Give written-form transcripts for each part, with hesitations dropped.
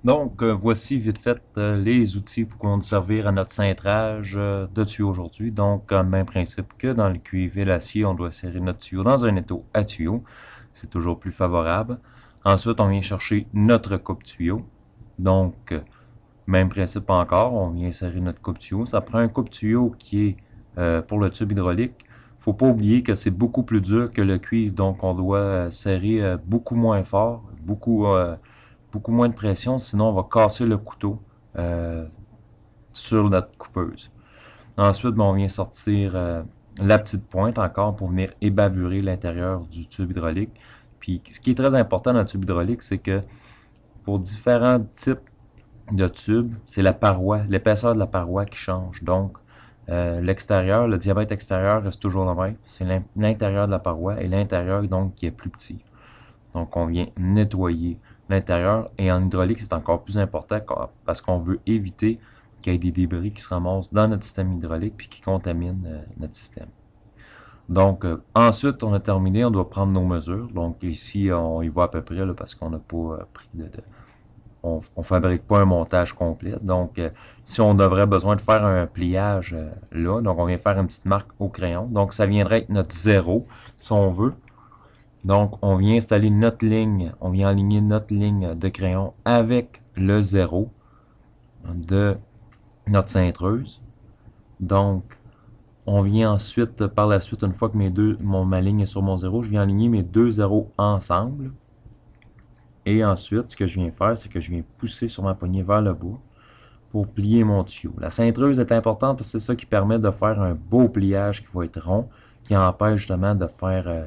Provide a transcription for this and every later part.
Donc, voici vite fait les outils pour qu'on nous servir à notre cintrage de tuyau aujourd'hui. Donc, même principe que dans le cuivre et l'acier, on doit serrer notre tuyau dans un étau à tuyau. C'est toujours plus favorable. Ensuite, on vient chercher notre coupe-tuyau. Donc, même principe encore, on vient serrer notre coupe-tuyau. Ça prend un coupe-tuyau qui est pour le tube hydraulique. Faut pas oublier que c'est beaucoup plus dur que le cuivre, donc on doit serrer beaucoup moins fort, beaucoup moins de pression, sinon on va casser le couteau euh, sur notre coupeuse. Ensuite, ben, on vient sortir la petite pointe encore pour venir ébavurer l'intérieur du tube hydraulique. Puis ce qui est très important dans le tube hydraulique, c'est que pour différents types de tubes, c'est la paroi, l'épaisseur de la paroi qui change. Donc, l'extérieur, le diamètre extérieur reste toujours le même. C'est l'intérieur de la paroi et l'intérieur, donc, qui est plus petit. Donc, on vient nettoyer l'intérieur. Et en hydraulique, c'est encore plus important parce qu'on veut éviter qu'il y ait des débris qui se ramassent dans notre système hydraulique puis qui contaminent notre système. Donc, ensuite, on a terminé, on doit prendre nos mesures. Donc, ici, on y voit à peu près là, parce qu'on n'a pas pris on fabrique pas un montage complet. Donc, si on aurait besoin de faire un pliage là, donc on vient faire une petite marque au crayon. Donc, ça viendrait être notre zéro, si on veut. Donc, on vient installer notre ligne, on vient aligner notre ligne de crayon avec le zéro de notre cintreuse. Donc, on vient ensuite, par la suite, une fois que ma ligne est sur mon zéro, je viens aligner mes deux zéros ensemble. Et ensuite, ce que je viens faire, c'est que je viens pousser sur ma poignée vers le bas pour plier mon tuyau. La cintreuse est importante parce que c'est ça qui permet de faire un beau pliage qui va être rond, qui empêche justement de faire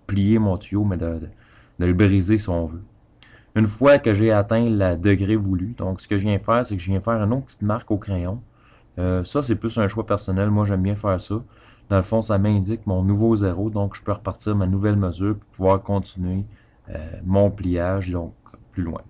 plier mon tuyau, mais de le briser si on veut. Une fois que j'ai atteint le degré voulu, donc ce que je viens faire, c'est que je viens faire une autre petite marque au crayon. Ça, c'est plus un choix personnel. Moi, j'aime bien faire ça. Dans le fond, ça m'indique mon nouveau zéro, donc je peux repartir ma nouvelle mesure pour pouvoir continuer mon pliage, donc plus loin.